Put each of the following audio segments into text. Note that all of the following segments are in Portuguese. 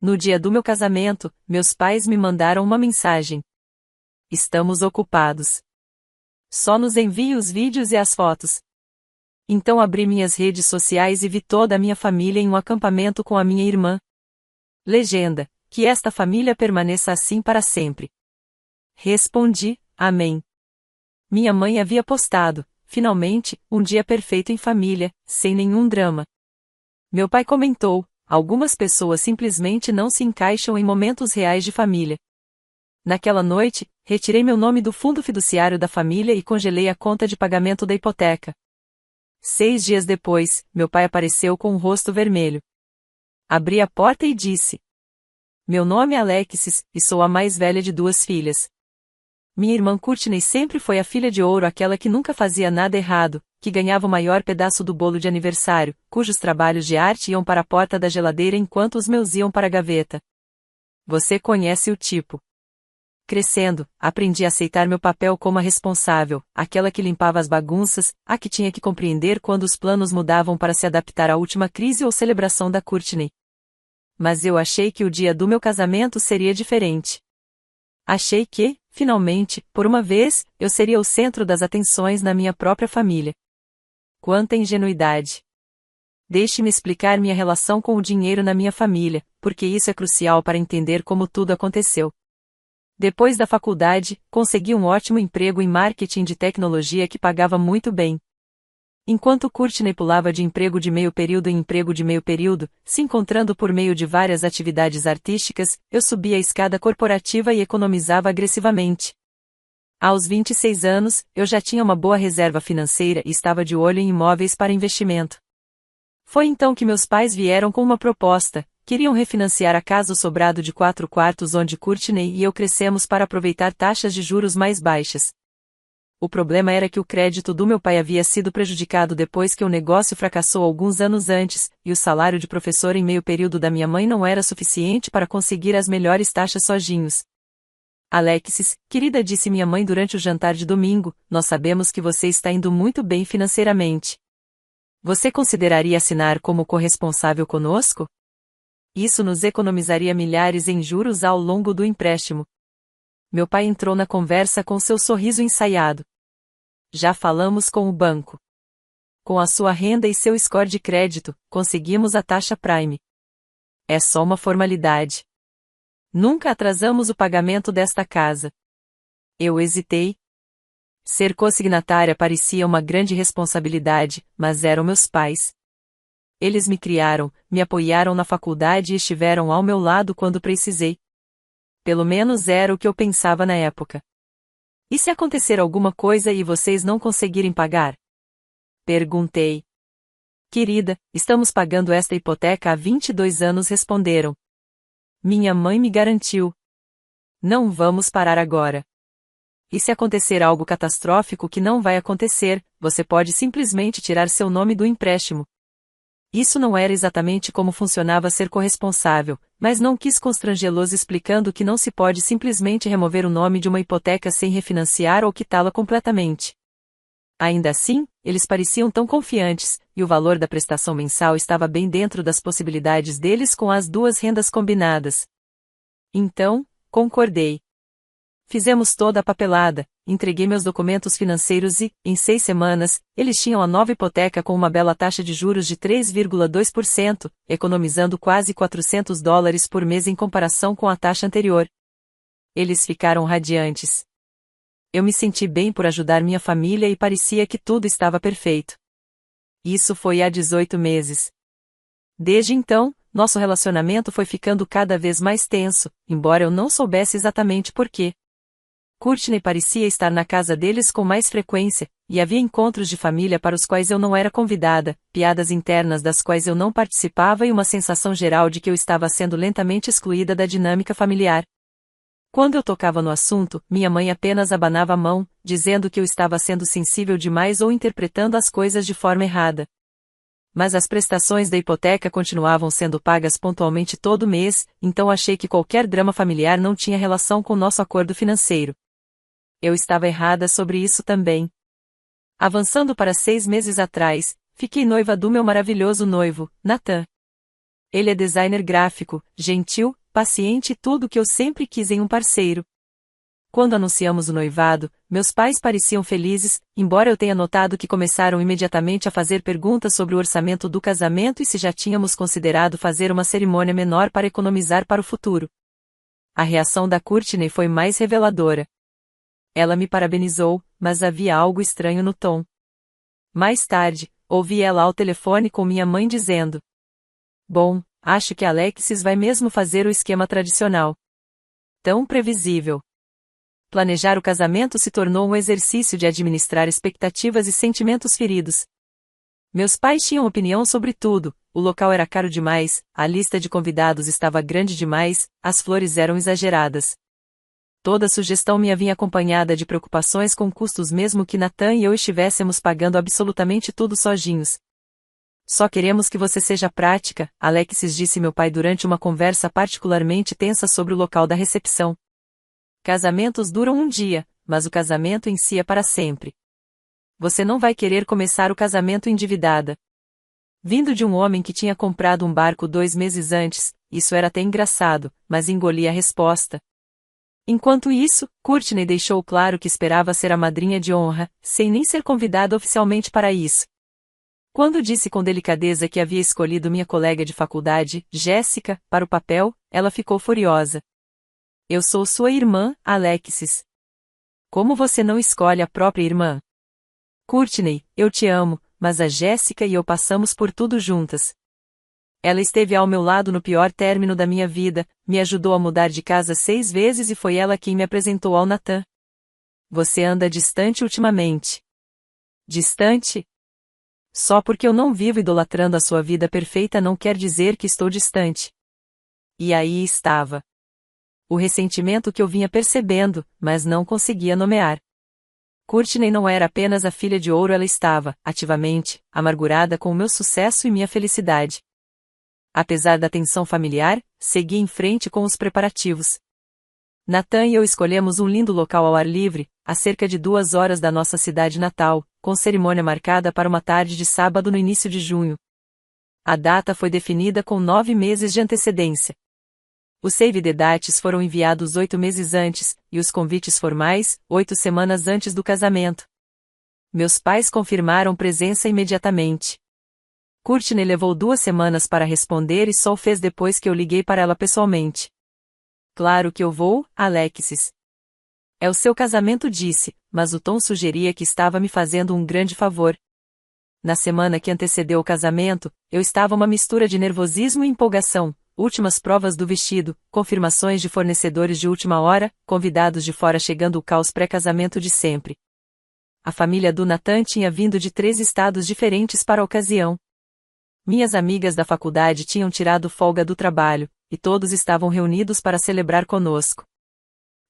No dia do meu casamento, meus pais me mandaram uma mensagem. Estamos ocupados. Só nos envie os vídeos e as fotos. Então abri minhas redes sociais e vi toda a minha família em um acampamento com a minha irmã. Legenda: que esta família permaneça assim para sempre. Respondi: Amém. Minha mãe havia postado: finalmente, um dia perfeito em família, sem nenhum drama. Meu pai comentou: algumas pessoas simplesmente não se encaixam em momentos reais de família. Naquela noite, retirei meu nome do fundo fiduciário da família e congelei a conta de pagamento da hipoteca. 6 dias depois, meu pai apareceu com o rosto vermelho. Abri a porta e disse: meu nome é Alexis, e sou a mais velha de 2 filhas. Minha irmã Courtney sempre foi a filha de ouro, aquela que nunca fazia nada errado, que ganhava o maior pedaço do bolo de aniversário, cujos trabalhos de arte iam para a porta da geladeira enquanto os meus iam para a gaveta. Você conhece o tipo. Crescendo, aprendi a aceitar meu papel como a responsável, aquela que limpava as bagunças, a que tinha que compreender quando os planos mudavam para se adaptar à última crise ou celebração da Courtney. Mas eu achei que o dia do meu casamento seria diferente. Achei que, finalmente, por uma vez, eu seria o centro das atenções na minha própria família. Quanta ingenuidade! Deixe-me explicar minha relação com o dinheiro na minha família, porque isso é crucial para entender como tudo aconteceu. Depois da faculdade, consegui um ótimo emprego em marketing de tecnologia que pagava muito bem. Enquanto Courtney pulava de emprego de meio período em emprego de meio período, se encontrando por meio de várias atividades artísticas, eu subia a escada corporativa e economizava agressivamente. Aos 26 anos, eu já tinha uma boa reserva financeira e estava de olho em imóveis para investimento. Foi então que meus pais vieram com uma proposta: queriam refinanciar a casa sobrado de 4 quartos onde Courtney e eu crescemos para aproveitar taxas de juros mais baixas. O problema era que o crédito do meu pai havia sido prejudicado depois que o negócio fracassou alguns anos antes, e o salário de professor em meio período da minha mãe não era suficiente para conseguir as melhores taxas sozinhos. Alexis, querida, disse minha mãe durante o jantar de domingo, nós sabemos que você está indo muito bem financeiramente. Você consideraria assinar como corresponsável conosco? Isso nos economizaria milhares em juros ao longo do empréstimo. Meu pai entrou na conversa com seu sorriso ensaiado. Já falamos com o banco. Com a sua renda e seu score de crédito, conseguimos a taxa Prime. É só uma formalidade. Nunca atrasamos o pagamento desta casa. Eu hesitei. Ser consignatária parecia uma grande responsabilidade, mas eram meus pais. Eles me criaram, me apoiaram na faculdade e estiveram ao meu lado quando precisei. Pelo menos era o que eu pensava na época. E se acontecer alguma coisa e vocês não conseguirem pagar? Perguntei. Querida, estamos pagando esta hipoteca há 22 anos, responderam. Minha mãe me garantiu. Não vamos parar agora. E se acontecer algo catastrófico, que não vai acontecer, você pode simplesmente tirar seu nome do empréstimo. Isso não era exatamente como funcionava ser corresponsável, mas não quis constrangê-los explicando que não se pode simplesmente remover o nome de uma hipoteca sem refinanciar ou quitá-la completamente. Ainda assim, eles pareciam tão confiantes, e o valor da prestação mensal estava bem dentro das possibilidades deles com as 2 rendas combinadas. Então, concordei. Fizemos toda a papelada, entreguei meus documentos financeiros e, em 6 semanas, eles tinham a nova hipoteca com uma bela taxa de juros de 3,2%, economizando quase $400 por mês em comparação com a taxa anterior. Eles ficaram radiantes. Eu me senti bem por ajudar minha família e parecia que tudo estava perfeito. Isso foi há 18 meses. Desde então, nosso relacionamento foi ficando cada vez mais tenso, embora eu não soubesse exatamente por quê. Courtney parecia estar na casa deles com mais frequência, e havia encontros de família para os quais eu não era convidada, piadas internas das quais eu não participava e uma sensação geral de que eu estava sendo lentamente excluída da dinâmica familiar. Quando eu tocava no assunto, minha mãe apenas abanava a mão, dizendo que eu estava sendo sensível demais ou interpretando as coisas de forma errada. Mas as prestações da hipoteca continuavam sendo pagas pontualmente todo mês, então achei que qualquer drama familiar não tinha relação com nosso acordo financeiro. Eu estava errada sobre isso também. Avançando para 6 meses atrás, fiquei noiva do meu maravilhoso noivo, Nathan. Ele é designer gráfico, gentil, paciente e tudo o que eu sempre quis em um parceiro. Quando anunciamos o noivado, meus pais pareciam felizes, embora eu tenha notado que começaram imediatamente a fazer perguntas sobre o orçamento do casamento e se já tínhamos considerado fazer uma cerimônia menor para economizar para o futuro. A reação da Courtney foi mais reveladora. Ela me parabenizou, mas havia algo estranho no tom. Mais tarde, ouvi ela ao telefone com minha mãe dizendo: "Bom, acho que Alexis vai mesmo fazer o esquema tradicional." Tão previsível. Planejar o casamento se tornou um exercício de administrar expectativas e sentimentos feridos. Meus pais tinham opinião sobre tudo: o local era caro demais, a lista de convidados estava grande demais, as flores eram exageradas. Toda sugestão minha vinha acompanhada de preocupações com custos mesmo que Nathan e eu estivéssemos pagando absolutamente tudo sozinhos. "Só queremos que você seja prática", Alexis disse meu pai durante uma conversa particularmente tensa sobre o local da recepção. Casamentos duram um dia, mas o casamento em si é para sempre. Você não vai querer começar o casamento endividada. Vindo de um homem que tinha comprado um barco 2 meses antes, isso era até engraçado, mas engoli a resposta. Enquanto isso, Courtney deixou claro que esperava ser a madrinha de honra, sem nem ser convidada oficialmente para isso. Quando disse com delicadeza que havia escolhido minha colega de faculdade, Jéssica, para o papel, ela ficou furiosa. "Eu sou sua irmã, Alexis. Como você não escolhe a própria irmã?" "Courtney, eu te amo, mas a Jéssica e eu passamos por tudo juntas. Ela esteve ao meu lado no pior término da minha vida, me ajudou a mudar de casa 6 vezes e foi ela quem me apresentou ao Nathan. Você anda distante ultimamente." "Distante? Só porque eu não vivo idolatrando a sua vida perfeita não quer dizer que estou distante." E aí estava. O ressentimento que eu vinha percebendo, mas não conseguia nomear. Courtney não era apenas a filha de ouro, ela estava, ativamente, amargurada com o meu sucesso e minha felicidade. Apesar da tensão familiar, segui em frente com os preparativos. Nathan e eu escolhemos um lindo local ao ar livre, a cerca de 2 horas da nossa cidade natal, com cerimônia marcada para uma tarde de sábado no início de junho. A data foi definida com 9 meses de antecedência. Os save the dates foram enviados 8 meses antes, e os convites formais, 8 semanas antes do casamento. Meus pais confirmaram presença imediatamente. Courtney levou 2 semanas para responder e só o fez depois que eu liguei para ela pessoalmente. "Claro que eu vou, Alexis." "É o seu casamento", disse, mas o tom sugeria que estava me fazendo um grande favor. Na semana que antecedeu o casamento, eu estava uma mistura de nervosismo e empolgação. Últimas provas do vestido, confirmações de fornecedores de última hora, convidados de fora chegando, o caos pré-casamento de sempre. A família do Nathan tinha vindo de 3 estados diferentes para a ocasião. Minhas amigas da faculdade tinham tirado folga do trabalho, e todos estavam reunidos para celebrar conosco.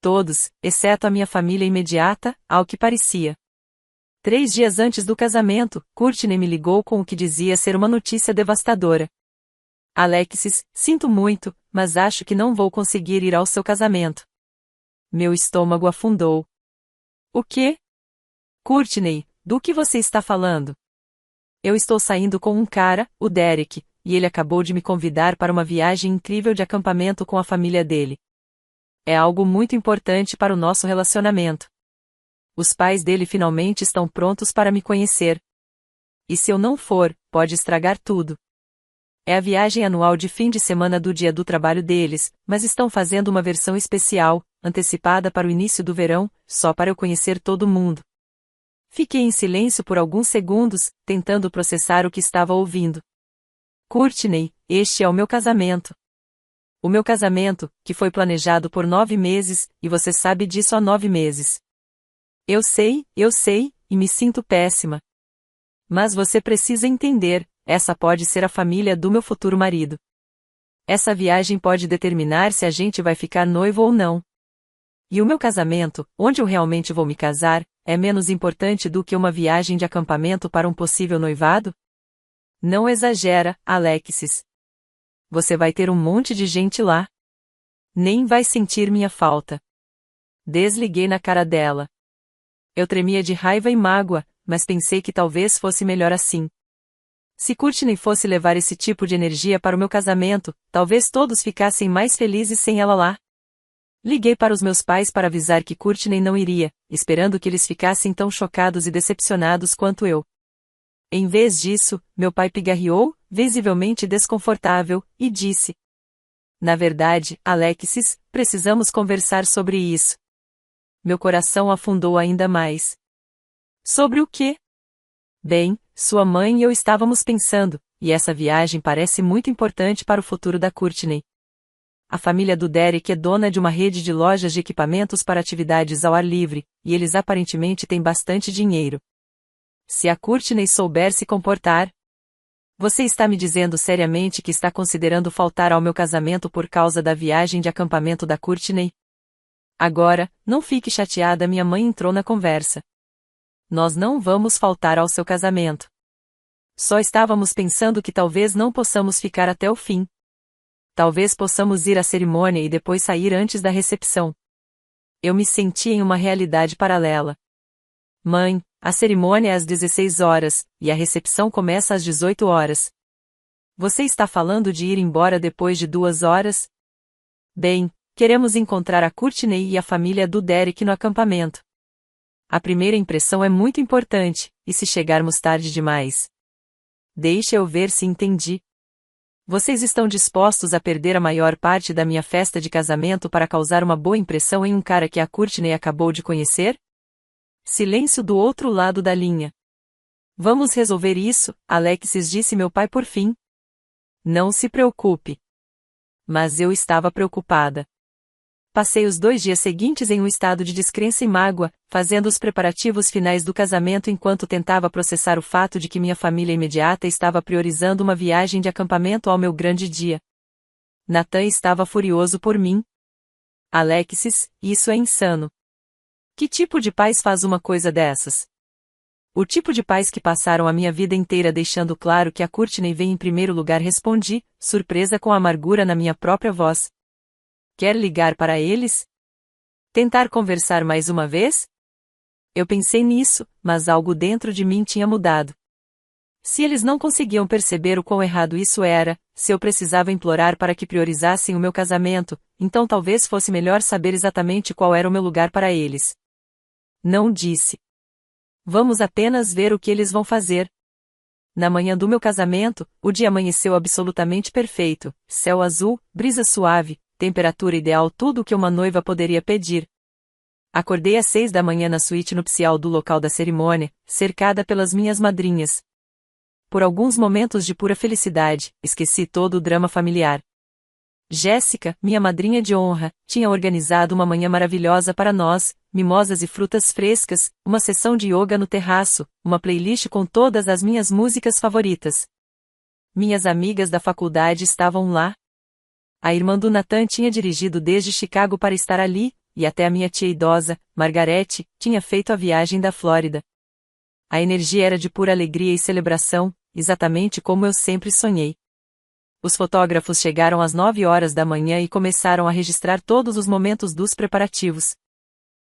Todos, exceto a minha família imediata, ao que parecia. 3 dias antes do casamento, Courtney me ligou com o que dizia ser uma notícia devastadora. "Alexis, sinto muito, mas acho que não vou conseguir ir ao seu casamento." Meu estômago afundou. "O quê?" "Courtney, do que você está falando?" "Eu estou saindo com um cara, o Derek, e ele acabou de me convidar para uma viagem incrível de acampamento com a família dele. É algo muito importante para o nosso relacionamento. Os pais dele finalmente estão prontos para me conhecer. E se eu não for, pode estragar tudo. É a viagem anual de fim de semana do dia do trabalho deles, mas estão fazendo uma versão especial, antecipada para o início do verão, só para eu conhecer todo mundo." Fiquei em silêncio por alguns segundos, tentando processar o que estava ouvindo. "Courtney, este é o meu casamento. O meu casamento, que foi planejado por 9 meses, e você sabe disso há 9 meses. Eu sei, e me sinto péssima. Mas você precisa entender, essa pode ser a família do meu futuro marido. Essa viagem pode determinar se a gente vai ficar noivo ou não. E o meu casamento, onde eu realmente vou me casar, é menos importante do que uma viagem de acampamento para um possível noivado? Não exagera, Alexis. Você vai ter um monte de gente lá. Nem vai sentir minha falta." Desliguei na cara dela. Eu tremia de raiva e mágoa, mas pensei que talvez fosse melhor assim. Se Courtney fosse levar esse tipo de energia para o meu casamento, talvez todos ficassem mais felizes sem ela lá. Liguei para os meus pais para avisar que Courtney não iria, esperando que eles ficassem tão chocados e decepcionados quanto eu. Em vez disso, meu pai pigarreou, visivelmente desconfortável, e disse: "Na verdade, Alexis, precisamos conversar sobre isso." Meu coração afundou ainda mais. Sobre o quê? Bem, sua mãe e eu estávamos pensando, e essa viagem parece muito importante para o futuro da Courtney. A família do Derek é dona de uma rede de lojas de equipamentos para atividades ao ar livre, e eles aparentemente têm bastante dinheiro. Se a Courtney souber se comportar... Você está me dizendo seriamente que está considerando faltar ao meu casamento por causa da viagem de acampamento da Courtney? Agora, não fique chateada, minha mãe entrou na conversa. Nós não vamos faltar ao seu casamento. Só estávamos pensando que talvez não possamos ficar até o fim. Talvez possamos ir à cerimônia e depois sair antes da recepção. Eu me senti em uma realidade paralela. Mãe, a cerimônia é às 16 horas, e a recepção começa às 18 horas. Você está falando de ir embora depois de 2 horas? Bem, queremos encontrar a Courtney e a família do Derek no acampamento. A primeira impressão é muito importante, e se chegarmos tarde demais? Deixa eu ver se entendi. Vocês estão dispostos a perder a maior parte da minha festa de casamento para causar uma boa impressão em um cara que a Courtney acabou de conhecer? Silêncio do outro lado da linha. Vamos resolver isso, Alexis, disse meu pai por fim. Não se preocupe. Mas eu estava preocupada. Passei os 2 dias seguintes em um estado de descrença e mágoa, fazendo os preparativos finais do casamento enquanto tentava processar o fato de que minha família imediata estava priorizando uma viagem de acampamento ao meu grande dia. Nathan estava furioso por mim. Alexis, isso é insano. Que tipo de pais faz uma coisa dessas? O tipo de pais que passaram a minha vida inteira deixando claro que a Courtney vem em primeiro lugar, respondi, surpresa com a amargura na minha própria voz. Quer ligar para eles? Tentar conversar mais uma vez? Eu pensei nisso, mas algo dentro de mim tinha mudado. Se eles não conseguiam perceber o quão errado isso era, se eu precisava implorar para que priorizassem o meu casamento, então talvez fosse melhor saber exatamente qual era o meu lugar para eles. Não disse. Vamos apenas ver o que eles vão fazer. Na manhã do meu casamento, o dia amanheceu absolutamente perfeito, céu azul, brisa suave, temperatura ideal, tudo o que uma noiva poderia pedir. Acordei às 6 da manhã na suíte nupcial do local da cerimônia, cercada pelas minhas madrinhas. Por alguns momentos de pura felicidade, esqueci todo o drama familiar. Jéssica, minha madrinha de honra, tinha organizado uma manhã maravilhosa para nós, mimosas e frutas frescas, uma sessão de yoga no terraço, uma playlist com todas as minhas músicas favoritas. Minhas amigas da faculdade estavam lá. A irmã do Nathan tinha dirigido desde Chicago para estar ali, e até a minha tia idosa, Margarete, tinha feito a viagem da Flórida. A energia era de pura alegria e celebração, exatamente como eu sempre sonhei. Os fotógrafos chegaram às 9 horas da manhã e começaram a registrar todos os momentos dos preparativos.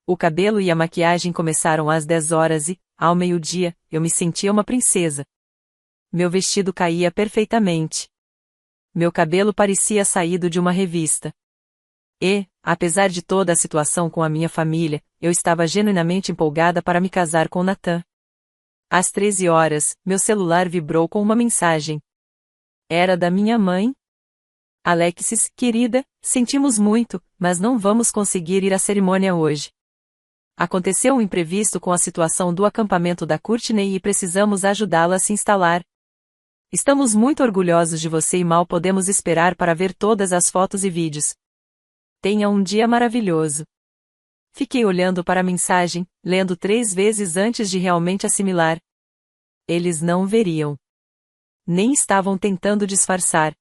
O cabelo e a maquiagem começaram às 10 horas e, ao meio-dia, eu me sentia uma princesa. Meu vestido caía perfeitamente. Meu cabelo parecia saído de uma revista. E, apesar de toda a situação com a minha família, eu estava genuinamente empolgada para me casar com Nathan. Às 13 horas, meu celular vibrou com uma mensagem. Era da minha mãe. Alexis, querida, sentimos muito, mas não vamos conseguir ir à cerimônia hoje. Aconteceu um imprevisto com a situação do acampamento da Courtney e precisamos ajudá-la a se instalar. Estamos muito orgulhosos de você e mal podemos esperar para ver todas as fotos e vídeos. Tenha um dia maravilhoso. Fiquei olhando para a mensagem, lendo 3 vezes antes de realmente assimilar. Eles não veriam. Nem estavam tentando disfarçar.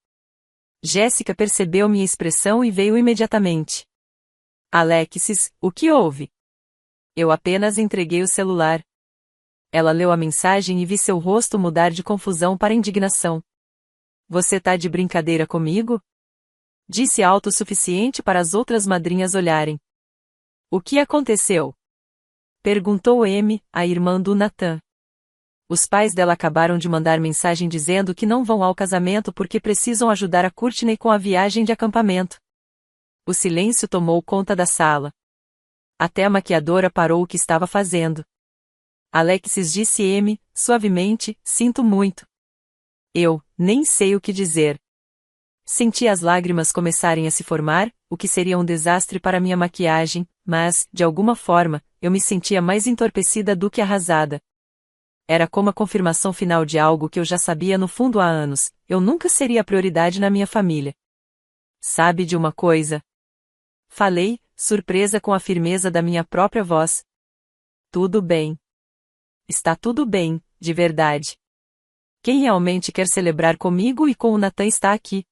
Jéssica percebeu minha expressão e veio imediatamente. Alexis, o que houve? Eu apenas entreguei o celular. Ela leu a mensagem e vi seu rosto mudar de confusão para indignação. Você tá de brincadeira comigo? Disse alto o suficiente para as outras madrinhas olharem. O que aconteceu? Perguntou Amy, a irmã do Nathan. Os pais dela acabaram de mandar mensagem dizendo que não vão ao casamento porque precisam ajudar a Courtney com a viagem de acampamento. O silêncio tomou conta da sala. Até a maquiadora parou o que estava fazendo. Alexis disse suavemente, sinto muito. Eu, nem sei o que dizer. Senti as lágrimas começarem a se formar, o que seria um desastre para minha maquiagem, mas, de alguma forma, eu me sentia mais entorpecida do que arrasada. Era como a confirmação final de algo que eu já sabia no fundo há anos, eu nunca seria a prioridade na minha família. Sabe de uma coisa? Falei, surpresa com a firmeza da minha própria voz. Tudo bem. Está tudo bem, de verdade. Quem realmente quer celebrar comigo e com o Nathan está aqui.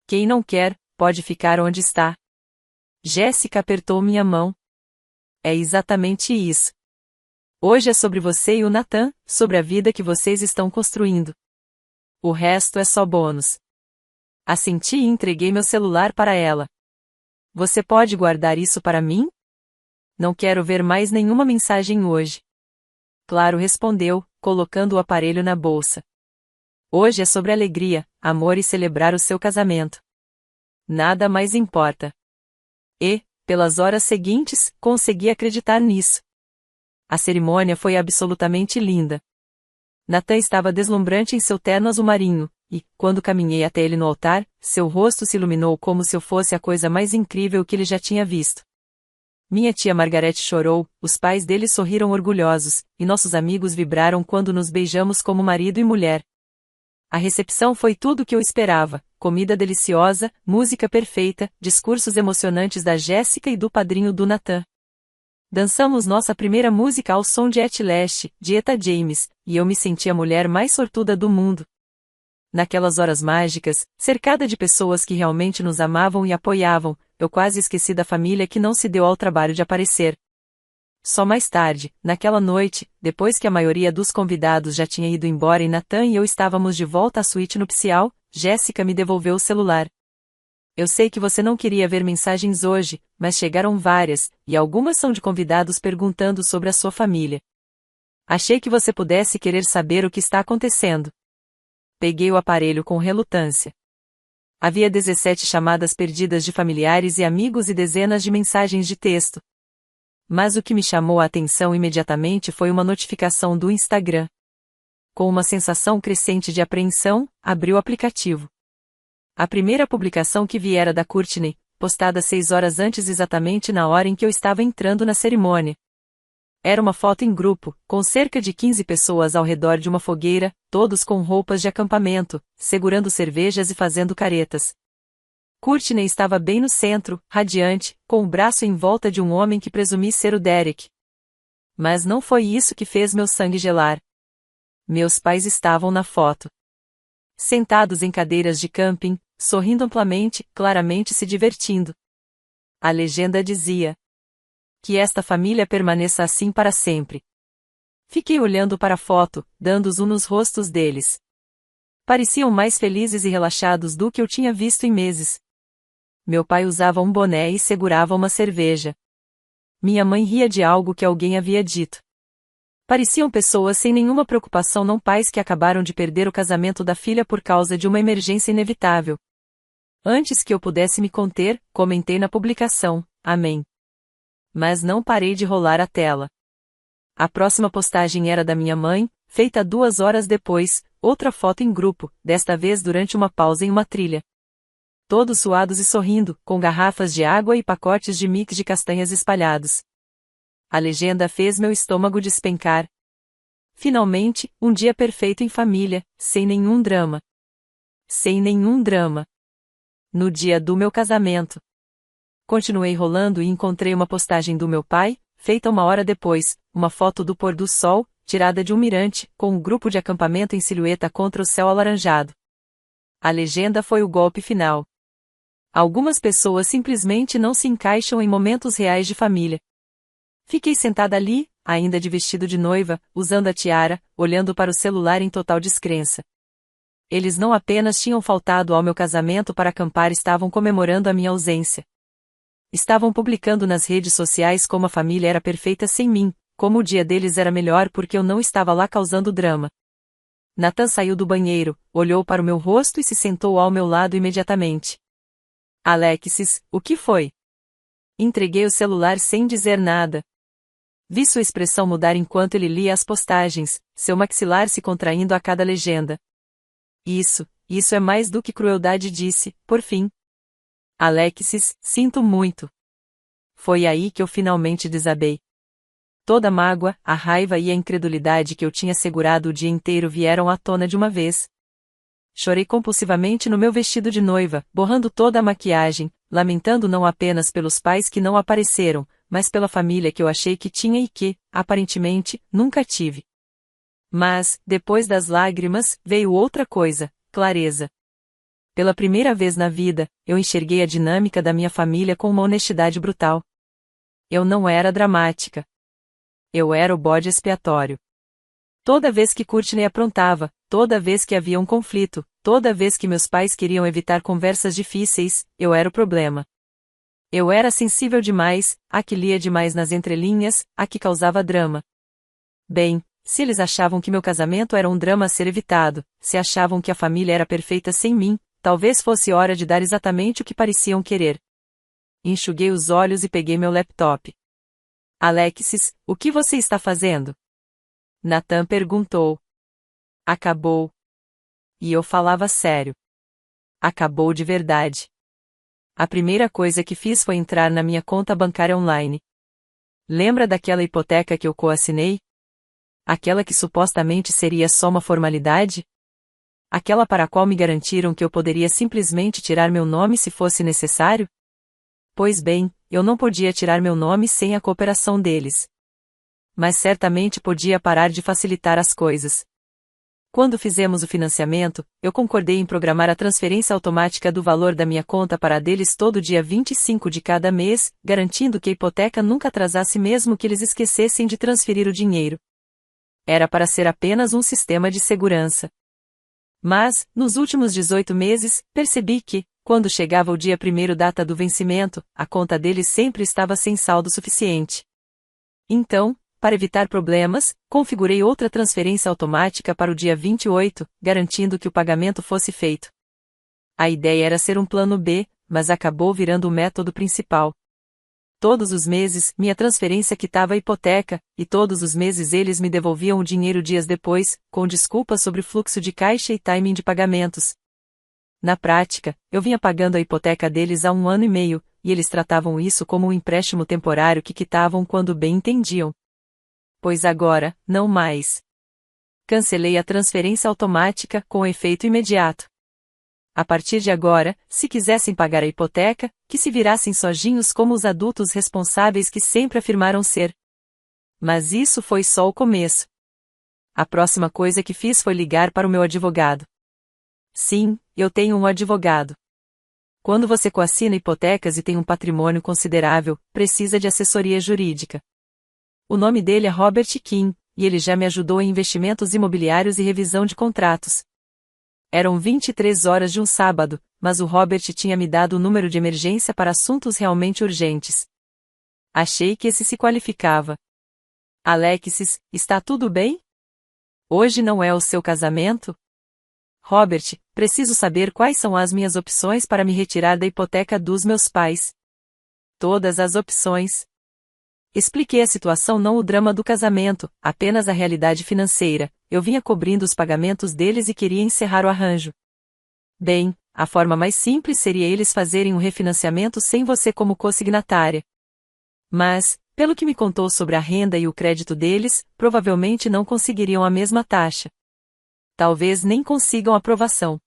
Quem não quer, pode ficar onde está. Jéssica apertou minha mão. É exatamente isso. Hoje é sobre você e o Nathan, sobre a vida que vocês estão construindo. O resto é só bônus. Assenti e entreguei meu celular para ela. Você pode guardar isso para mim? Não quero ver mais nenhuma mensagem hoje. Claro, respondeu, colocando o aparelho na bolsa. Hoje é sobre alegria, amor e celebrar o seu casamento. Nada mais importa. E, pelas horas seguintes, consegui acreditar nisso. A cerimônia foi absolutamente linda. Nathan estava deslumbrante em seu terno azul marinho, e, quando caminhei até ele no altar, seu rosto se iluminou como se eu fosse a coisa mais incrível que ele já tinha visto. Minha tia Margarete chorou, os pais dele sorriram orgulhosos, e nossos amigos vibraram quando nos beijamos como marido e mulher. A recepção foi tudo o que eu esperava, comida deliciosa, música perfeita, discursos emocionantes da Jéssica e do padrinho do Nathan. Dançamos nossa primeira música ao som de Et Lash, de Etta James, e eu me senti a mulher mais sortuda do mundo. Naquelas horas mágicas, cercada de pessoas que realmente nos amavam e apoiavam, eu quase esqueci da família que não se deu ao trabalho de aparecer. Só mais tarde, naquela noite, depois que a maioria dos convidados já tinha ido embora e Nathan e eu estávamos de volta à suíte nupcial, Jéssica me devolveu o celular. Eu sei que você não queria ver mensagens hoje, mas chegaram várias, e algumas são de convidados perguntando sobre a sua família. Achei que você pudesse querer saber o que está acontecendo. Peguei o aparelho com relutância. Havia 17 chamadas perdidas de familiares e amigos e dezenas de mensagens de texto. Mas o que me chamou a atenção imediatamente foi uma notificação do Instagram. Com uma sensação crescente de apreensão, abri o aplicativo. A primeira publicação que vi era da Courtney, postada 6 horas antes exatamente na hora em que eu estava entrando na cerimônia. Era uma foto em grupo, com cerca de 15 pessoas ao redor de uma fogueira, todos com roupas de acampamento, segurando cervejas e fazendo caretas. Courtney estava bem no centro, radiante, com o braço em volta de um homem que presumi ser o Derek. Mas não foi isso que fez meu sangue gelar. Meus pais estavam na foto. Sentados em cadeiras de camping, sorrindo amplamente, claramente se divertindo. A legenda dizia: que esta família permaneça assim para sempre. Fiquei olhando para a foto, dando zoom nos rostos deles. Pareciam mais felizes e relaxados do que eu tinha visto em meses. Meu pai usava um boné e segurava uma cerveja. Minha mãe ria de algo que alguém havia dito. Pareciam pessoas sem nenhuma preocupação, não pais que acabaram de perder o casamento da filha por causa de uma emergência inevitável. Antes que eu pudesse me conter, comentei na publicação: Amém. Mas não parei de rolar a tela. A próxima postagem era da minha mãe, feita 2 horas depois, outra foto em grupo, desta vez durante uma pausa em uma trilha. Todos suados e sorrindo, com garrafas de água e pacotes de mix de castanhas espalhados. A legenda fez meu estômago despencar. Finalmente, um dia perfeito em família, sem nenhum drama. Sem nenhum drama. No dia do meu casamento. Continuei rolando e encontrei uma postagem do meu pai, feita 1 hora depois, uma foto do pôr do sol, tirada de um mirante, com um grupo de acampamento em silhueta contra o céu alaranjado. A legenda foi o golpe final. Algumas pessoas simplesmente não se encaixam em momentos reais de família. Fiquei sentada ali, ainda de vestido de noiva, usando a tiara, olhando para o celular em total descrença. Eles não apenas tinham faltado ao meu casamento para acampar, estavam comemorando a minha ausência. Estavam publicando nas redes sociais como a família era perfeita sem mim, como o dia deles era melhor porque eu não estava lá causando drama. Nathan saiu do banheiro, olhou para o meu rosto e se sentou ao meu lado imediatamente. Alexis, o que foi? Entreguei o celular sem dizer nada. Vi sua expressão mudar enquanto ele lia as postagens, seu maxilar se contraindo a cada legenda. Isso é mais do que crueldade, disse, por fim. Alexis, sinto muito. Foi aí que eu finalmente desabei. Toda a mágoa, a raiva e a incredulidade que eu tinha segurado o dia inteiro vieram à tona de uma vez. Chorei compulsivamente no meu vestido de noiva, borrando toda a maquiagem, lamentando não apenas pelos pais que não apareceram, mas pela família que eu achei que tinha e que, aparentemente, nunca tive. Mas, depois das lágrimas, veio outra coisa, clareza. Pela primeira vez na vida, eu enxerguei a dinâmica da minha família com uma honestidade brutal. Eu não era dramática. Eu era o bode expiatório. Toda vez que Courtney aprontava, toda vez que havia um conflito, toda vez que meus pais queriam evitar conversas difíceis, eu era o problema. Eu era sensível demais, a que lia demais nas entrelinhas, a que causava drama. Bem, se eles achavam que meu casamento era um drama a ser evitado, se achavam que a família era perfeita sem mim, talvez fosse hora de dar exatamente o que pareciam querer. Enxuguei os olhos e peguei meu laptop. Alexis, o que você está fazendo? Nathan perguntou. Acabou. E eu falava sério. Acabou de verdade. A primeira coisa que fiz foi entrar na minha conta bancária online. Lembra daquela hipoteca que eu coassinei? Aquela que supostamente seria só uma formalidade? Aquela para a qual me garantiram que eu poderia simplesmente tirar meu nome se fosse necessário? Pois bem, eu não podia tirar meu nome sem a cooperação deles. Mas certamente podia parar de facilitar as coisas. Quando fizemos o financiamento, eu concordei em programar a transferência automática do valor da minha conta para a deles todo dia 25 de cada mês, garantindo que a hipoteca nunca atrasasse mesmo que eles esquecessem de transferir o dinheiro. Era para ser apenas um sistema de segurança. Mas, nos últimos 18 meses, percebi que, quando chegava o dia 1º data do vencimento, a conta deles sempre estava sem saldo suficiente. Então, para evitar problemas, configurei outra transferência automática para o dia 28, garantindo que o pagamento fosse feito. A ideia era ser um plano B, mas acabou virando o método principal. Todos os meses, minha transferência quitava a hipoteca, e todos os meses eles me devolviam o dinheiro dias depois, com desculpas sobre fluxo de caixa e timing de pagamentos. Na prática, eu vinha pagando a hipoteca deles há 1 ano e meio, e eles tratavam isso como um empréstimo temporário que quitavam quando bem entendiam. Pois agora, não mais. Cancelei a transferência automática com efeito imediato. A partir de agora, se quisessem pagar a hipoteca, que se virassem sozinhos como os adultos responsáveis que sempre afirmaram ser. Mas isso foi só o começo. A próxima coisa que fiz foi ligar para o meu advogado. Sim, eu tenho um advogado. Quando você coassina hipotecas e tem um patrimônio considerável, precisa de assessoria jurídica. O nome dele é Robert Kim, e ele já me ajudou em investimentos imobiliários e revisão de contratos. Eram 23 horas de um sábado, mas o Robert tinha me dado o número de emergência para assuntos realmente urgentes. Achei que esse se qualificava. Alexis, está tudo bem? Hoje não é o seu casamento? Robert, preciso saber quais são as minhas opções para me retirar da hipoteca dos meus pais. Todas as opções. Expliquei a situação, não o drama do casamento, apenas a realidade financeira. Eu vinha cobrindo os pagamentos deles e queria encerrar o arranjo. Bem, a forma mais simples seria eles fazerem um refinanciamento sem você como consignatária. Mas, pelo que me contou sobre a renda e o crédito deles, provavelmente não conseguiriam a mesma taxa. Talvez nem consigam aprovação.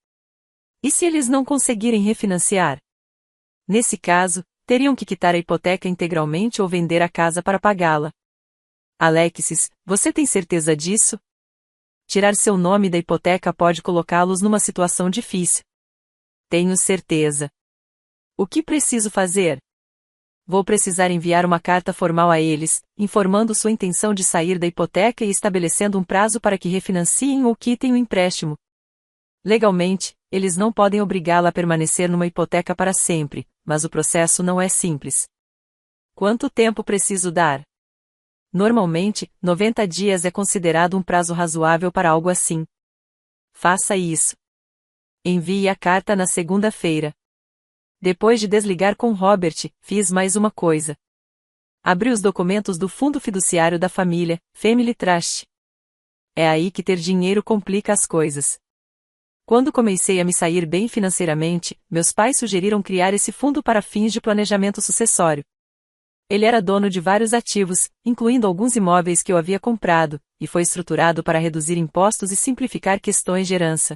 E se eles não conseguirem refinanciar? Nesse caso, teriam que quitar a hipoteca integralmente ou vender a casa para pagá-la. Alexis, você tem certeza disso? Tirar seu nome da hipoteca pode colocá-los numa situação difícil. Tenho certeza. O que preciso fazer? Vou precisar enviar uma carta formal a eles, informando sua intenção de sair da hipoteca e estabelecendo um prazo para que refinanciem ou quitem o empréstimo. Legalmente, eles não podem obrigá-la a permanecer numa hipoteca para sempre, mas o processo não é simples. Quanto tempo preciso dar? Normalmente, 90 dias é considerado um prazo razoável para algo assim. Faça isso. Envie a carta na segunda-feira. Depois de desligar com Robert, fiz mais uma coisa. Abri os documentos do fundo fiduciário da família, Family Trust. É aí que ter dinheiro complica as coisas. Quando comecei a me sair bem financeiramente, meus pais sugeriram criar esse fundo para fins de planejamento sucessório. Ele era dono de vários ativos, incluindo alguns imóveis que eu havia comprado, e foi estruturado para reduzir impostos e simplificar questões de herança.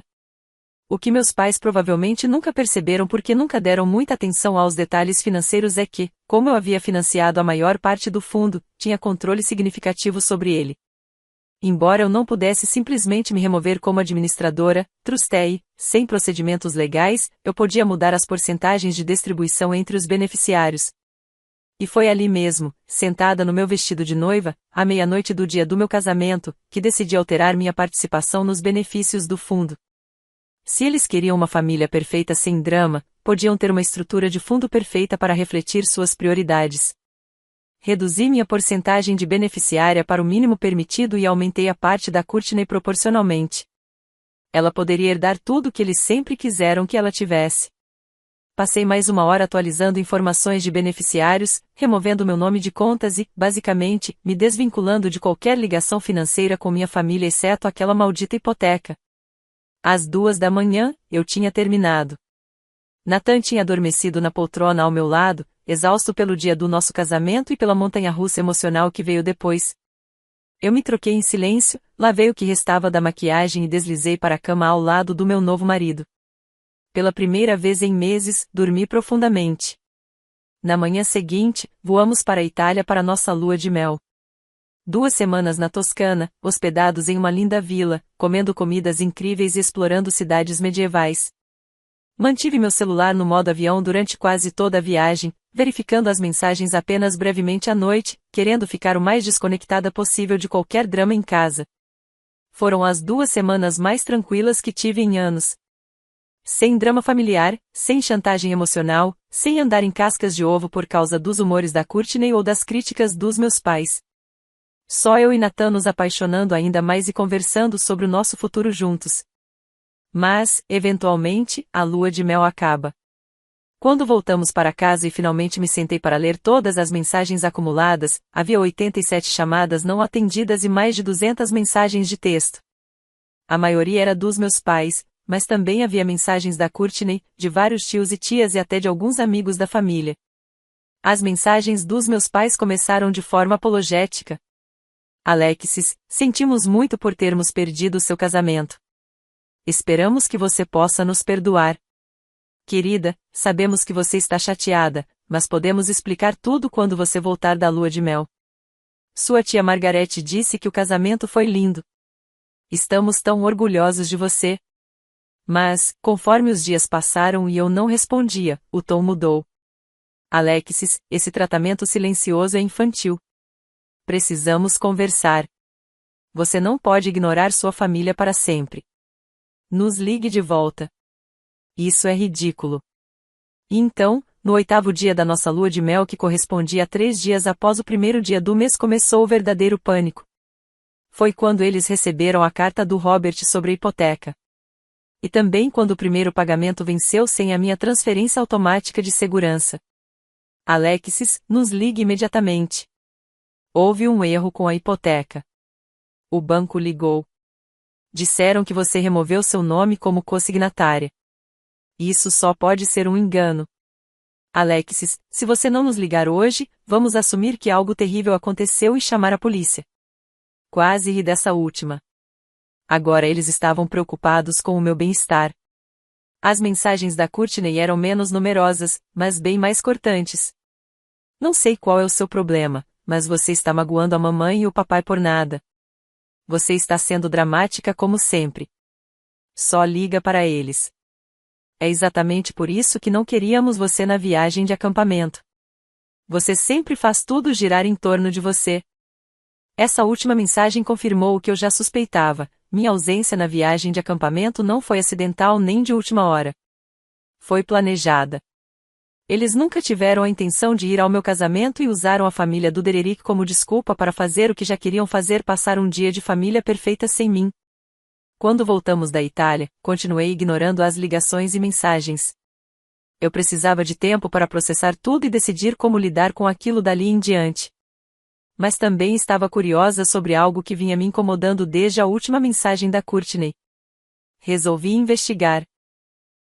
O que meus pais provavelmente nunca perceberam porque nunca deram muita atenção aos detalhes financeiros é que, como eu havia financiado a maior parte do fundo, tinha controle significativo sobre ele. Embora eu não pudesse simplesmente me remover como administradora, trustee, sem procedimentos legais, eu podia mudar as porcentagens de distribuição entre os beneficiários. E foi ali mesmo, sentada no meu vestido de noiva, à meia-noite do dia do meu casamento, que decidi alterar minha participação nos benefícios do fundo. Se eles queriam uma família perfeita sem drama, podiam ter uma estrutura de fundo perfeita para refletir suas prioridades. Reduzi minha porcentagem de beneficiária para o mínimo permitido e aumentei a parte da Courtney proporcionalmente. Ela poderia herdar tudo o que eles sempre quiseram que ela tivesse. Passei mais uma hora atualizando informações de beneficiários, removendo meu nome de contas e, basicamente, me desvinculando de qualquer ligação financeira com minha família exceto aquela maldita hipoteca. Às 2 da manhã, eu tinha terminado. Nathan tinha adormecido na poltrona ao meu lado, exausto pelo dia do nosso casamento e pela montanha-russa emocional que veio depois. Eu me troquei em silêncio, lavei o que restava da maquiagem e deslizei para a cama ao lado do meu novo marido. Pela primeira vez em meses, dormi profundamente. Na manhã seguinte, voamos para a Itália para nossa lua de mel. 2 semanas na Toscana, hospedados em uma linda vila, comendo comidas incríveis e explorando cidades medievais. Mantive meu celular no modo avião durante quase toda a viagem, verificando as mensagens apenas brevemente à noite, querendo ficar o mais desconectada possível de qualquer drama em casa. Foram as 2 semanas mais tranquilas que tive em anos. Sem drama familiar, sem chantagem emocional, sem andar em cascas de ovo por causa dos humores da Courtney ou das críticas dos meus pais. Só eu e Nathan nos apaixonando ainda mais e conversando sobre o nosso futuro juntos. Mas, eventualmente, a lua de mel acaba. Quando voltamos para casa e finalmente me sentei para ler todas as mensagens acumuladas, havia 87 chamadas não atendidas e mais de 200 mensagens de texto. A maioria era dos meus pais, mas também havia mensagens da Courtney, de vários tios e tias e até de alguns amigos da família. As mensagens dos meus pais começaram de forma apologética. Alexis, sentimos muito por termos perdido seu casamento. Esperamos que você possa nos perdoar. Querida, sabemos que você está chateada, mas podemos explicar tudo quando você voltar da lua de mel. Sua tia Margarete disse que o casamento foi lindo. Estamos tão orgulhosos de você. Mas, conforme os dias passaram e eu não respondia, o tom mudou. Alexis, esse tratamento silencioso é infantil. Precisamos conversar. Você não pode ignorar sua família para sempre. Nos ligue de volta. Isso é ridículo. E então, no 8º dia da nossa lua de mel que correspondia a 3 dias após o primeiro dia do mês começou o verdadeiro pânico. Foi quando eles receberam a carta do Robert sobre a hipoteca. E também quando o primeiro pagamento venceu sem a minha transferência automática de segurança. Alexis, nos ligue imediatamente. Houve um erro com a hipoteca. O banco ligou. Disseram que você removeu seu nome como consignatária. Isso só pode ser um engano. Alexis, se você não nos ligar hoje, vamos assumir que algo terrível aconteceu e chamar a polícia. Quase ri dessa última. Agora eles estavam preocupados com o meu bem-estar. As mensagens da Courtney eram menos numerosas, mas bem mais cortantes. Não sei qual é o seu problema, mas você está magoando a mamãe e o papai por nada. Você está sendo dramática como sempre. Só liga para eles. É exatamente por isso que não queríamos você na viagem de acampamento. Você sempre faz tudo girar em torno de você. Essa última mensagem confirmou o que eu já suspeitava. Minha ausência na viagem de acampamento não foi acidental nem de última hora. Foi planejada. Eles nunca tiveram a intenção de ir ao meu casamento e usaram a família do Dererick como desculpa para fazer o que já queriam fazer: passar um dia de família perfeita sem mim. Quando voltamos da Itália, continuei ignorando as ligações e mensagens. Eu precisava de tempo para processar tudo e decidir como lidar com aquilo dali em diante. Mas também estava curiosa sobre algo que vinha me incomodando desde a última mensagem da Courtney. Resolvi investigar.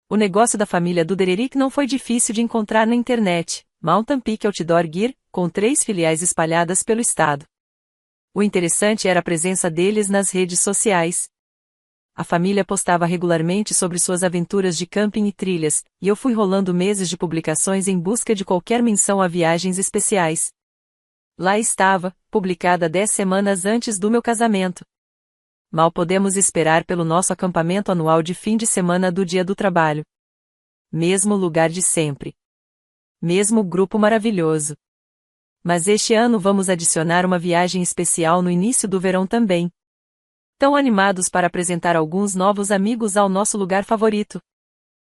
O negócio da família do Dererick não foi difícil de encontrar na internet: Mountain Peak Outdoor Gear, com 3 filiais espalhadas pelo estado. O interessante era a presença deles nas redes sociais. A família postava regularmente sobre suas aventuras de camping e trilhas, e eu fui rolando meses de publicações em busca de qualquer menção a viagens especiais. Lá estava, publicada 10 semanas antes do meu casamento. Mal podemos esperar pelo nosso acampamento anual de fim de semana do Dia do Trabalho. Mesmo lugar de sempre. Mesmo grupo maravilhoso. Mas este ano vamos adicionar uma viagem especial no início do verão também. Tão animados para apresentar alguns novos amigos ao nosso lugar favorito.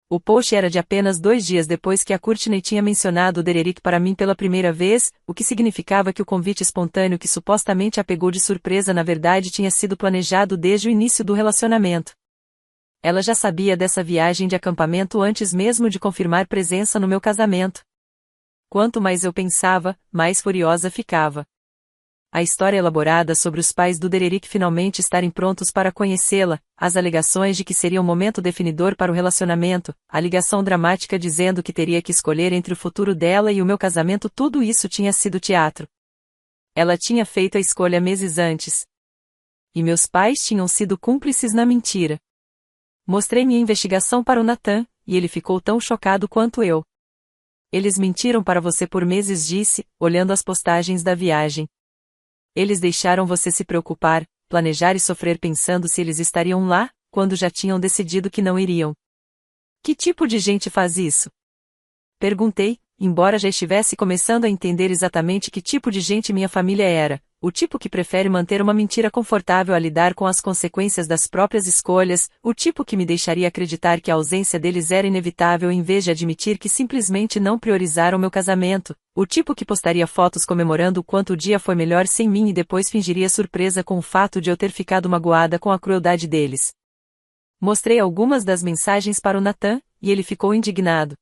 O post era de apenas 2 dias depois que a Courtney tinha mencionado o Dererick para mim pela primeira vez, o que significava que o convite espontâneo que supostamente a pegou de surpresa na verdade tinha sido planejado desde o início do relacionamento. Ela já sabia dessa viagem de acampamento antes mesmo de confirmar presença no meu casamento. Quanto mais eu pensava, mais furiosa ficava. A história elaborada sobre os pais do Dererick finalmente estarem prontos para conhecê-la, as alegações de que seria um momento definidor para o relacionamento, a ligação dramática dizendo que teria que escolher entre o futuro dela e o meu casamento, tudo isso tinha sido teatro. Ela tinha feito a escolha meses antes. E meus pais tinham sido cúmplices na mentira. Mostrei minha investigação para o Nathan, e ele ficou tão chocado quanto eu. Eles mentiram para você por meses, disse, olhando as postagens da viagem. Eles deixaram você se preocupar, planejar e sofrer pensando se eles estariam lá, quando já tinham decidido que não iriam. Que tipo de gente faz isso? Perguntei, embora já estivesse começando a entender exatamente que tipo de gente minha família era: o tipo que prefere manter uma mentira confortável a lidar com as consequências das próprias escolhas, o tipo que me deixaria acreditar que a ausência deles era inevitável em vez de admitir que simplesmente não priorizaram meu casamento, o tipo que postaria fotos comemorando o quanto o dia foi melhor sem mim e depois fingiria surpresa com o fato de eu ter ficado magoada com a crueldade deles. Mostrei algumas das mensagens para o Nathan, e ele ficou indignado.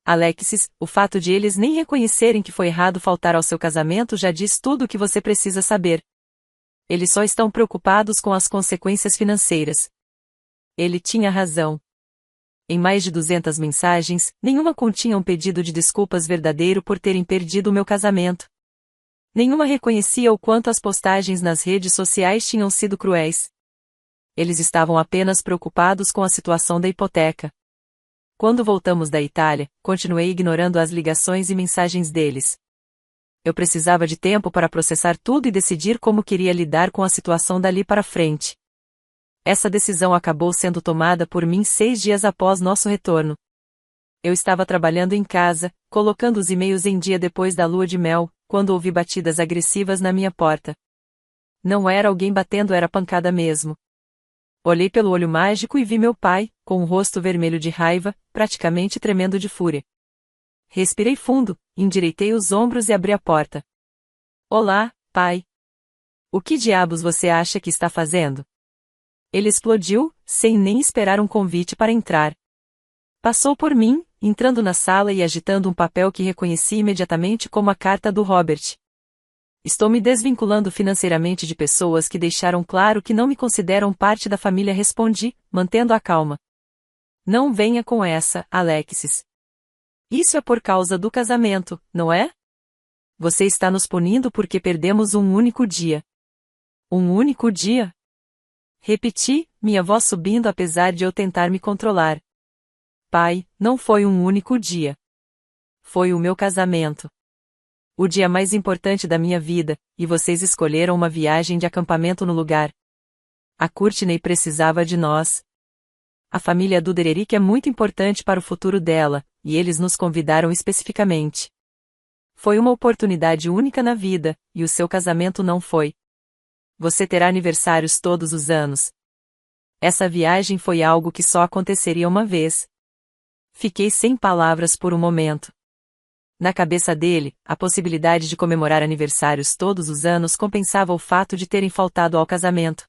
Alexis, o fato de eles nem reconhecerem que foi errado faltar ao seu casamento já diz tudo o que você precisa saber. Eles só estão preocupados com as consequências financeiras. Ele tinha razão. Em mais de 200 mensagens, nenhuma continha um pedido de desculpas verdadeiro por terem perdido o meu casamento. Nenhuma reconhecia o quanto as postagens nas redes sociais tinham sido cruéis. Eles estavam apenas preocupados com a situação da hipoteca. Quando voltamos da Itália, continuei ignorando as ligações e mensagens deles. Eu precisava de tempo para processar tudo e decidir como queria lidar com a situação dali para frente. Essa decisão acabou sendo tomada por mim 6 dias após nosso retorno. Eu estava trabalhando em casa, colocando os e-mails em dia depois da lua de mel, quando ouvi batidas agressivas na minha porta. Não era alguém batendo, era pancada mesmo. Olhei pelo olho mágico e vi meu pai, com o rosto vermelho de raiva, praticamente tremendo de fúria. Respirei fundo, endireitei os ombros e abri a porta. Olá, pai. O que diabos você acha que está fazendo? Ele explodiu, sem nem esperar um convite para entrar. Passou por mim, entrando na sala e agitando um papel que reconheci imediatamente como a carta do Robert. Estou me desvinculando financeiramente de pessoas que deixaram claro que não me consideram parte da família, respondi, mantendo a calma. Não venha com essa, Alexis. Isso é por causa do casamento, não é? Você está nos punindo porque perdemos um único dia. Um único dia? Repeti, minha voz subindo apesar de eu tentar me controlar. Pai, não foi um único dia. Foi o meu casamento. O dia mais importante da minha vida, e vocês escolheram uma viagem de acampamento no lugar. A Courtney precisava de nós. A família do Dererick é muito importante para o futuro dela, e eles nos convidaram especificamente. Foi uma oportunidade única na vida, e o seu casamento não foi. Você terá aniversários todos os anos. Essa viagem foi algo que só aconteceria uma vez. Fiquei sem palavras por um momento. Na cabeça dele, a possibilidade de comemorar aniversários todos os anos compensava o fato de terem faltado ao casamento.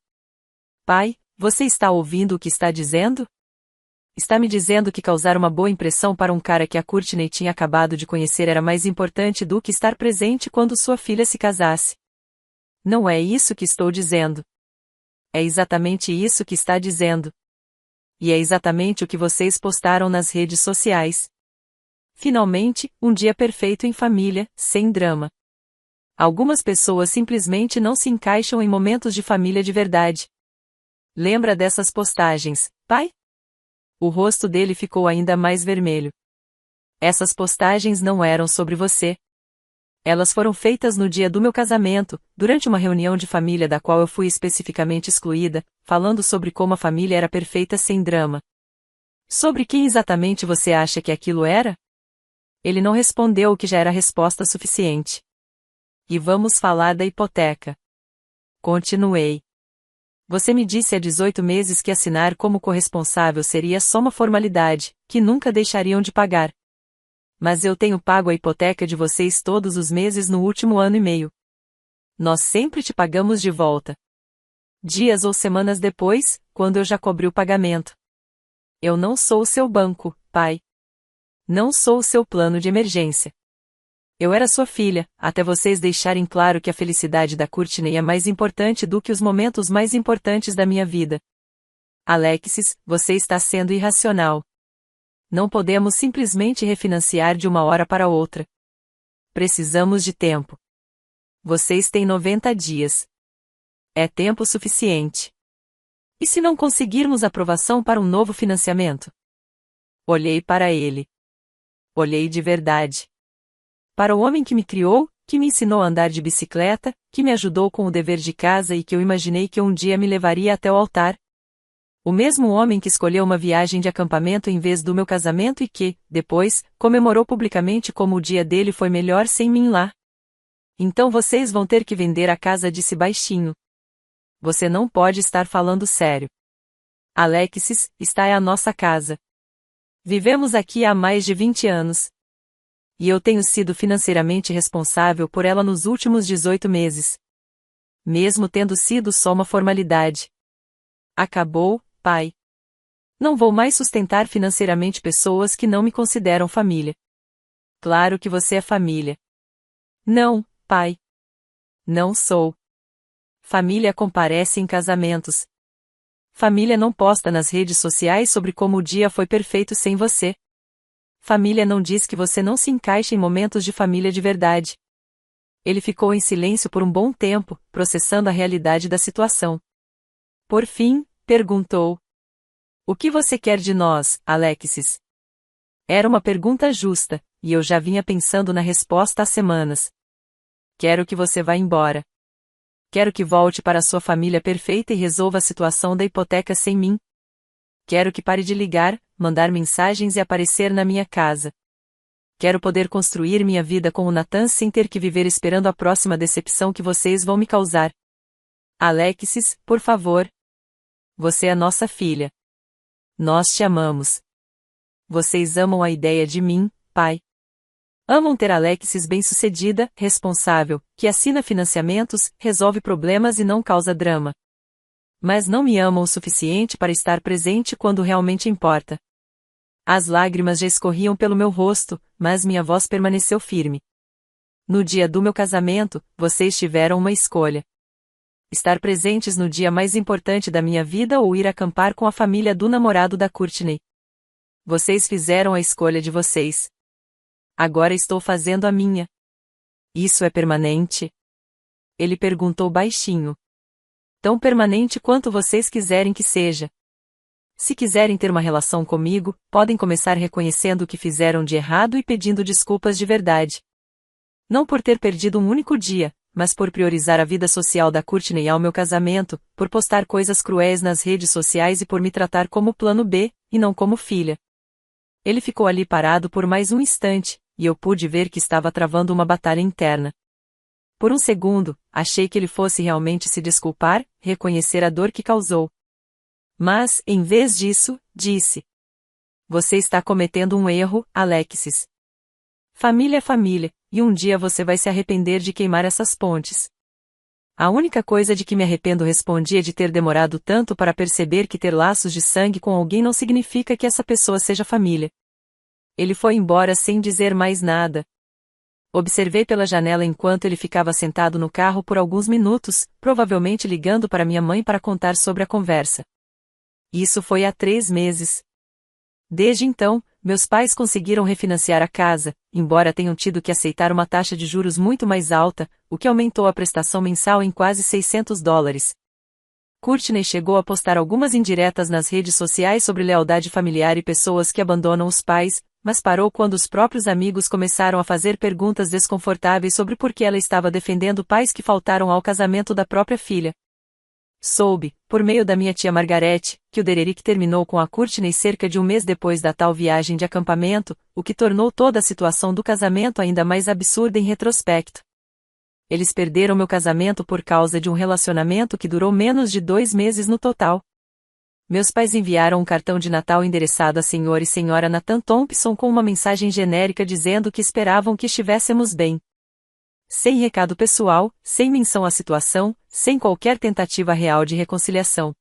Pai, você está ouvindo o que está dizendo? Está me dizendo que causar uma boa impressão para um cara que a Courtney tinha acabado de conhecer era mais importante do que estar presente quando sua filha se casasse. Não é isso que estou dizendo. É exatamente isso que está dizendo. E é exatamente o que vocês postaram nas redes sociais. Finalmente, um dia perfeito em família, sem drama. Algumas pessoas simplesmente não se encaixam em momentos de família de verdade. Lembra dessas postagens, pai? O rosto dele ficou ainda mais vermelho. Essas postagens não eram sobre você. Elas foram feitas no dia do meu casamento, durante uma reunião de família da qual eu fui especificamente excluída, falando sobre como a família era perfeita sem drama. Sobre quem exatamente você acha que aquilo era? Ele não respondeu o que já era resposta suficiente. E vamos falar da hipoteca. Continuei. Você me disse há 18 meses que assinar como corresponsável seria só uma formalidade, que nunca deixariam de pagar. Mas eu tenho pago a hipoteca de vocês todos os meses no último ano e meio. Nós sempre te pagamos de volta. Dias ou semanas depois, quando eu já cobri o pagamento. Eu não sou o seu banco, pai. Não sou o seu plano de emergência. Eu era sua filha, até vocês deixarem claro que a felicidade da Courtney é mais importante do que os momentos mais importantes da minha vida. Alexis, você está sendo irracional. Não podemos simplesmente refinanciar de uma hora para outra. Precisamos de tempo. Vocês têm 90 dias. É tempo suficiente. E se não conseguirmos aprovação para um novo financiamento? Olhei para ele. Olhei de verdade. Para o homem que me criou, que me ensinou a andar de bicicleta, que me ajudou com o dever de casa e que eu imaginei que um dia me levaria até o altar. O mesmo homem que escolheu uma viagem de acampamento em vez do meu casamento e que, depois, comemorou publicamente como o dia dele foi melhor sem mim lá. Então vocês vão ter que vender a casa, disse baixinho. Você não pode estar falando sério. Alexis, esta é a nossa casa. Vivemos aqui há mais de 20 anos. E eu tenho sido financeiramente responsável por ela nos últimos 18 meses. Mesmo tendo sido só uma formalidade. Acabou, pai. Não vou mais sustentar financeiramente pessoas que não me consideram família. Claro que você é família. Não, pai. Não sou. Família comparece em casamentos. Família não posta nas redes sociais sobre como o dia foi perfeito sem você. Família não diz que você não se encaixa em momentos de família de verdade. Ele ficou em silêncio por um bom tempo, processando a realidade da situação. Por fim, perguntou: o que você quer de nós, Alexis? Era uma pergunta justa, e eu já vinha pensando na resposta há semanas. Quero que você vá embora. Quero que volte para a sua família perfeita e resolva a situação da hipoteca sem mim. Quero que pare de ligar, mandar mensagens e aparecer na minha casa. Quero poder construir minha vida com o Nathan sem ter que viver esperando a próxima decepção que vocês vão me causar. Alexis, por favor. Você é nossa filha. Nós te amamos. Vocês amam a ideia de mim, pai. Amam ter Alexis bem-sucedida, responsável, que assina financiamentos, resolve problemas e não causa drama. Mas não me amam o suficiente para estar presente quando realmente importa. As lágrimas já escorriam pelo meu rosto, mas minha voz permaneceu firme. No dia do meu casamento, vocês tiveram uma escolha. Estar presentes no dia mais importante da minha vida ou ir acampar com a família do namorado da Courtney. Vocês fizeram a escolha de vocês. Agora estou fazendo a minha. Isso é permanente? Ele perguntou baixinho. Tão permanente quanto vocês quiserem que seja. Se quiserem ter uma relação comigo, podem começar reconhecendo o que fizeram de errado e pedindo desculpas de verdade. Não por ter perdido um único dia, mas por priorizar a vida social da Courtney ao meu casamento, por postar coisas cruéis nas redes sociais e por me tratar como plano B, e não como filha. Ele ficou ali parado por mais um instante, e eu pude ver que estava travando uma batalha interna. Por um segundo, achei que ele fosse realmente se desculpar, reconhecer a dor que causou. Mas, em vez disso, disse: você está cometendo um erro, Alexis. Família é família, e um dia você vai se arrepender de queimar essas pontes. A única coisa de que me arrependo, respondi, é de ter demorado tanto para perceber que ter laços de sangue com alguém não significa que essa pessoa seja família. Ele foi embora sem dizer mais nada. Observei pela janela enquanto ele ficava sentado no carro por alguns minutos, provavelmente ligando para minha mãe para contar sobre a conversa. Isso foi há 3 meses. Desde então, meus pais conseguiram refinanciar a casa, embora tenham tido que aceitar uma taxa de juros muito mais alta, o que aumentou a prestação mensal em quase $600. Courtney chegou a postar algumas indiretas nas redes sociais sobre lealdade familiar e pessoas que abandonam os pais, mas parou quando os próprios amigos começaram a fazer perguntas desconfortáveis sobre por que ela estava defendendo pais que faltaram ao casamento da própria filha. Soube, por meio da minha tia Margarete, que o Dererick terminou com a Courtney cerca de um mês depois da tal viagem de acampamento, o que tornou toda a situação do casamento ainda mais absurda em retrospecto. Eles perderam meu casamento por causa de um relacionamento que durou menos de 2 meses no total. Meus pais enviaram um cartão de Natal endereçado a Sr. e Sra. Nathan Thompson com uma mensagem genérica dizendo que esperavam que estivéssemos bem. Sem recado pessoal, sem menção à situação, sem qualquer tentativa real de reconciliação.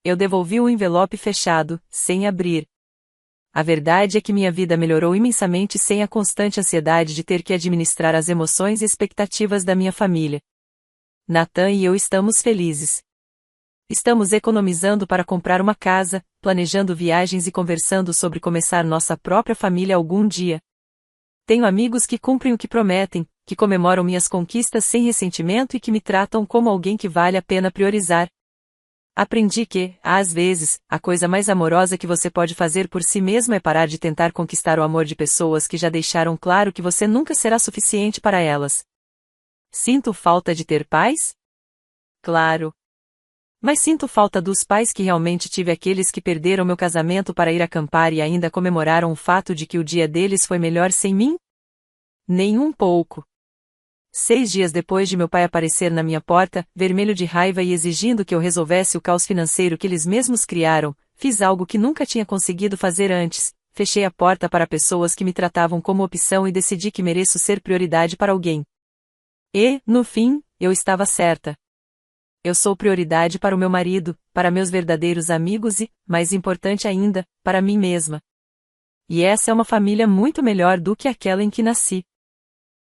Eu devolvi o envelope fechado, sem abrir. A verdade é que minha vida melhorou imensamente sem a constante ansiedade de ter que administrar as emoções e expectativas da minha família. Nathan e eu estamos felizes. Estamos economizando para comprar uma casa, planejando viagens e conversando sobre começar nossa própria família algum dia. Tenho amigos que cumprem o que prometem, que comemoram minhas conquistas sem ressentimento e que me tratam como alguém que vale a pena priorizar. Aprendi que, às vezes, a coisa mais amorosa que você pode fazer por si mesmo é parar de tentar conquistar o amor de pessoas que já deixaram claro que você nunca será suficiente para elas. Sinto falta de ter pais? Claro. Mas sinto falta dos pais que realmente tive, aqueles que perderam meu casamento para ir acampar e ainda comemoraram o fato de que o dia deles foi melhor sem mim? Nem um pouco. 6 dias depois de meu pai aparecer na minha porta, vermelho de raiva e exigindo que eu resolvesse o caos financeiro que eles mesmos criaram, fiz algo que nunca tinha conseguido fazer antes: fechei a porta para pessoas que me tratavam como opção e decidi que mereço ser prioridade para alguém. E, no fim, eu estava certa. Eu sou prioridade para o meu marido, para meus verdadeiros amigos e, mais importante ainda, para mim mesma. E essa é uma família muito melhor do que aquela em que nasci.